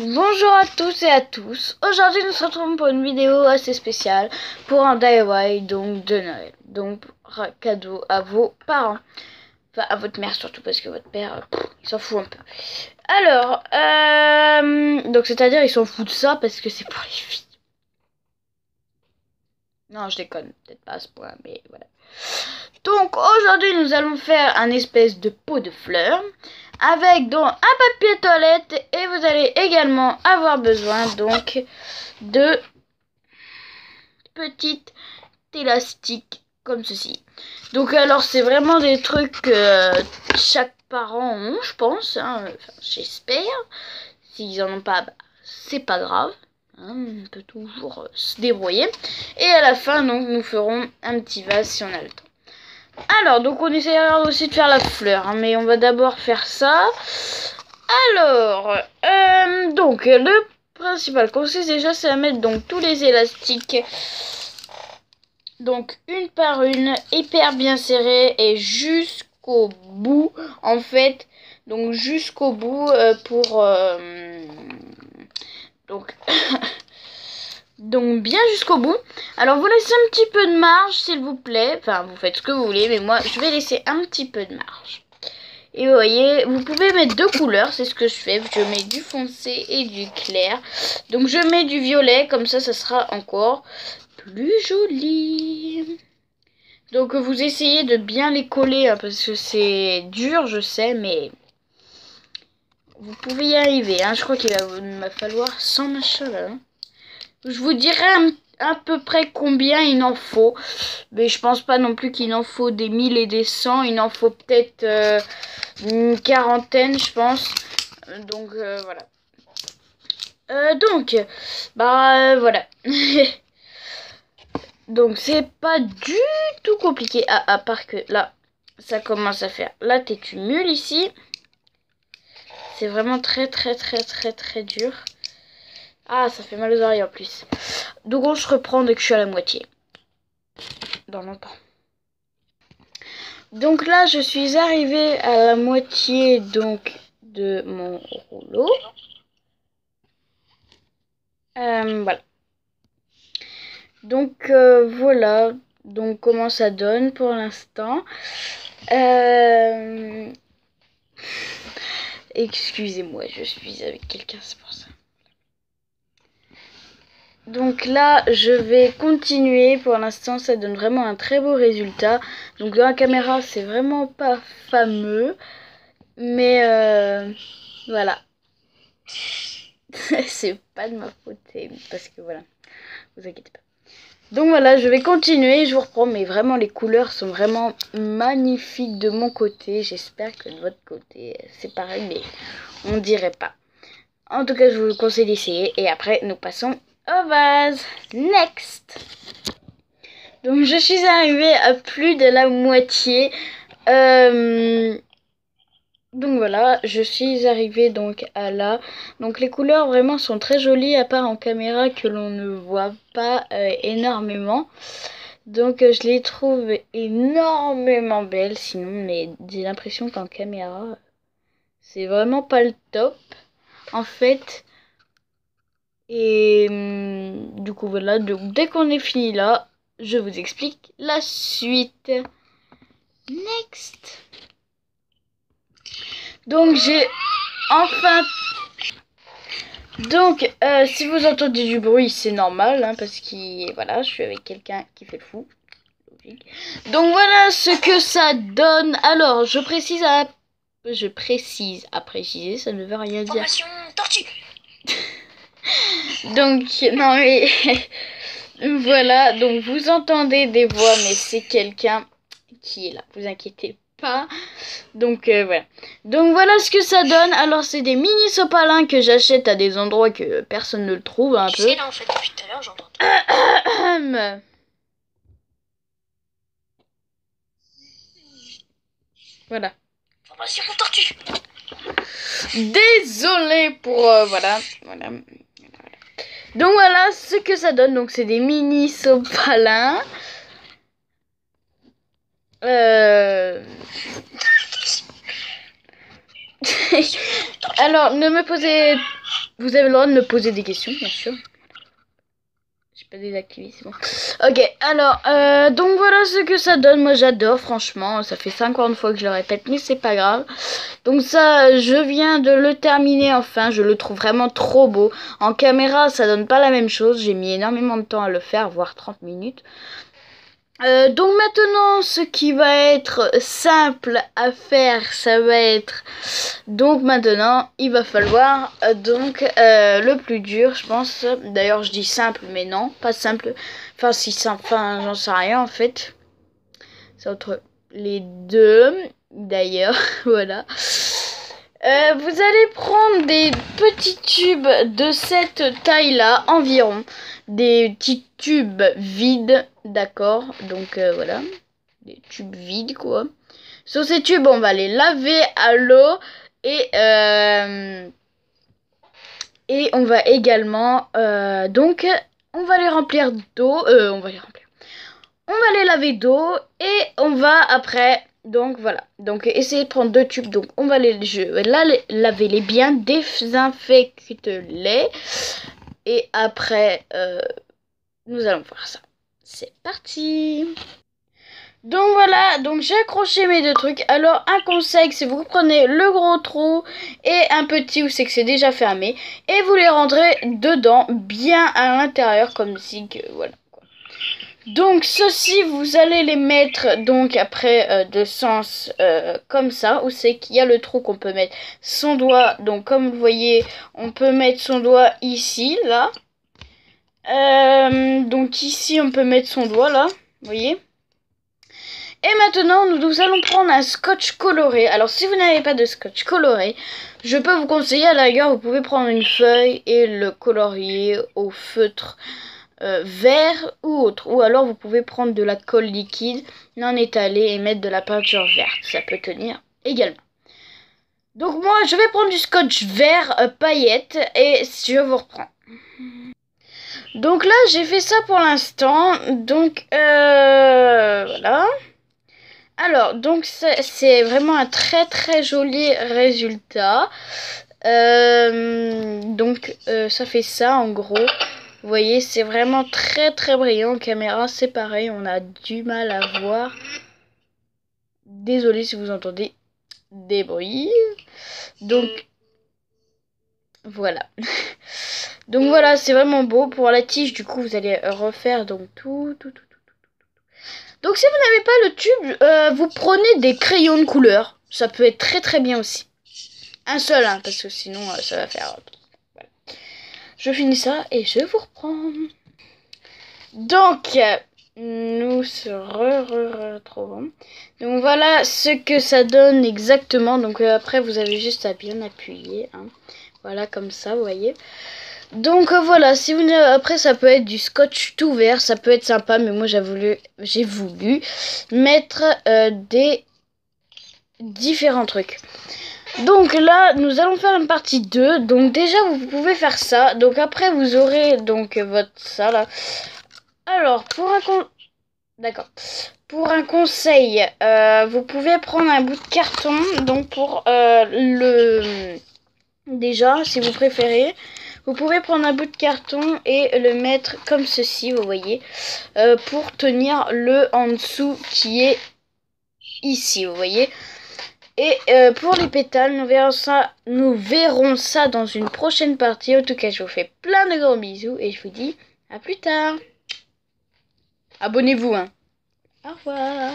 Bonjour à tous et à tous. Aujourd'hui nous nous retrouvons pour une vidéo assez spéciale pour un DIY donc de Noël. Donc un cadeau à vos parents. Enfin à votre mère surtout parce que votre père il s'en fout un peu. Alors donc c'est-à-dire il s'en fout de ça parce que c'est pour les filles. Non je déconne, peut-être pas à ce point mais voilà. Donc aujourd'hui nous allons faire un espèce de pot de fleurs avec donc un papier toilette et vous allez également avoir besoin donc de petites élastiques comme ceci. Donc alors c'est vraiment des trucs que chaque parent ont je pense, hein. Enfin, j'espère. S'ils en ont pas, bah, c'est pas grave. On peut toujours se débrouiller. Et à la fin donc nous ferons un petit vase si on a le temps. Alors, donc on essaiera aussi de faire la fleur, hein, mais on va d'abord faire ça. Alors, donc le principal conseil déjà, c'est à mettre donc tous les élastiques, donc une par une, hyper bien serrés et jusqu'au bout, en fait, donc jusqu'au bout pour donc Donc bien jusqu'au bout. Alors vous laissez un petit peu de marge s'il vous plaît. Enfin vous faites ce que vous voulez. Mais moi je vais laisser un petit peu de marge. Et vous voyez, vous pouvez mettre deux couleurs. C'est ce que je fais. Je mets du foncé et du clair. Donc je mets du violet. Comme ça sera encore plus joli. Donc vous essayez de bien les coller. Hein, parce que c'est dur je sais. Mais vous pouvez y arriver. Hein. Je crois qu'il va falloir 100 machins là. Hein. Je vous dirai à peu près combien il en faut. Mais je pense pas non plus qu'il en faut des 1000 et des 100. Il en faut peut-être une quarantaine, je pense. Donc, voilà. Voilà. Donc, c'est pas du tout compliqué. À part que là, ça commence à faire la têtue mule ici. C'est vraiment très dur. Ah, ça fait mal aux oreilles en plus. Donc on se reprend dès que je suis à la moitié. Dans longtemps. Donc là, je suis arrivée à la moitié donc de mon rouleau. Voilà. Donc voilà. Donc comment ça donne pour l'instant. Excusez-moi, je suis avec quelqu'un, c'est pour ça. Donc là, je vais continuer. Pour l'instant, ça donne vraiment un très beau résultat. Donc dans la caméra, c'est vraiment pas fameux. Mais voilà. C'est pas de ma faute. Parce que voilà. Vous inquiétez pas. Donc voilà, je vais continuer. Je vous reprends. Mais vraiment, les couleurs sont vraiment magnifiques de mon côté. J'espère que de votre côté, c'est pareil. Mais on dirait pas. En tout cas, je vous conseille d'essayer. Et après, nous passons au vase. Next. Donc je suis arrivée à plus de la moitié. Donc voilà, je suis arrivée donc à là. Donc les couleurs vraiment sont très jolies à part en caméra que l'on ne voit pas énormément. Donc je les trouve énormément belles. Sinon, mais j'ai l'impression qu'en caméra, c'est vraiment pas le top en fait. Et du coup voilà, donc dès qu'on est fini là, je vous explique la suite. Next. Donc j'ai enfin... Donc si vous entendez du bruit, c'est normal, hein, parce que voilà, je suis avec quelqu'un qui fait le fou. Logique. Donc voilà ce que ça donne. Alors je précise à préciser, ça ne veut rien dire. Formation tortue. Donc non mais voilà, donc vous entendez des voix, mais c'est quelqu'un qui est là, vous inquiétez pas. Donc voilà. Donc voilà ce que ça donne. Alors c'est des mini sopalins que j'achète à des endroits que personne ne le trouve un peu. Tu sais là en fait depuis tout à l'heure j'entends. Voilà. Formation tortue. Désolée pour voilà. Donc voilà ce que ça donne. Donc c'est des mini sopalins. Alors ne me posez Vous avez le droit de me poser des questions, bien sûr. J'ai pas désactivé, c'est bon. Ok, alors, donc voilà ce que ça donne. Moi, j'adore, franchement. Ça fait 50 fois que je le répète, mais c'est pas grave. Donc ça, je viens de le terminer enfin. Je le trouve vraiment trop beau. En caméra, ça donne pas la même chose. J'ai mis énormément de temps à le faire, voire 30 minutes. Donc maintenant, ce qui va être simple à faire, ça va être... Donc maintenant, il va falloir le plus dur, je pense. D'ailleurs, je dis simple, mais non, pas simple. Enfin, si simple, enfin, j'en sais rien en fait. C'est entre les deux, d'ailleurs, voilà. Vous allez prendre des petits tubes de cette taille-là, environ. Des petits tubes vides, d'accord. Donc voilà, des tubes vides quoi. Sur ces tubes, on va les laver à l'eau et on va également on va les remplir d'eau. On va les laver d'eau et on va après. Donc voilà, donc essayez de prendre 2 tubes. Donc on va laver-les bien, désinfecte-les et après nous allons faire ça. C'est parti. Donc voilà, donc j'ai accroché mes 2 trucs. Alors un conseil, c'est vous prenez le gros trou et un petit où c'est que c'est déjà fermé et vous les rentrez dedans bien à l'intérieur comme si que voilà. Donc ceci vous allez les mettre donc après de sens comme ça où c'est qu'il y a le trou qu'on peut mettre son doigt. Donc comme vous voyez on peut mettre son doigt ici là. Donc ici on peut mettre son doigt là, vous voyez. Et maintenant nous allons prendre un scotch coloré. Alors si vous n'avez pas de scotch coloré, je peux vous conseiller à la rigueur vous pouvez prendre une feuille et le colorier au feutre vert ou autre, ou alors vous pouvez prendre de la colle liquide non étalée et mettre de la peinture verte, ça peut tenir également. Donc moi je vais prendre du scotch vert paillettes et je vous reprends. Donc là j'ai fait ça pour l'instant, donc voilà. Alors donc c'est vraiment un très très joli résultat. Ça fait ça en gros. Vous voyez, c'est vraiment très très brillant en caméra, c'est pareil, on a du mal à voir. Désolé si vous entendez des bruits. Donc, voilà. Donc voilà, c'est vraiment beau. Pour la tige, du coup, vous allez refaire donc tout. Donc si vous n'avez pas le tube, vous prenez des crayons de couleur. Ça peut être très très bien aussi. Un seul, hein, parce que sinon ça va faire... Voilà. Je finis ça et je vous reprends. Donc, nous se retrouvons. Donc voilà ce que ça donne exactement. Donc après, vous avez juste à bien appuyer. Hein. Voilà, comme ça, vous voyez. Donc voilà, si vous après ça peut être du scotch tout vert, ça peut être sympa, mais moi j'ai voulu mettre des différents trucs. Donc là, nous allons faire une partie 2. Donc déjà, vous pouvez faire ça. Donc après, vous aurez donc votre ça là. Alors, pour un conseil, vous pouvez prendre un bout de carton. Donc pour déjà, si vous préférez, vous pouvez prendre un bout de carton et le mettre comme ceci, vous voyez, pour tenir le en dessous qui est ici, vous voyez. Et pour les pétales, nous verrons ça dans une prochaine partie. En tout cas, je vous fais plein de gros bisous et je vous dis à plus tard. Abonnez-vous, hein. Au revoir.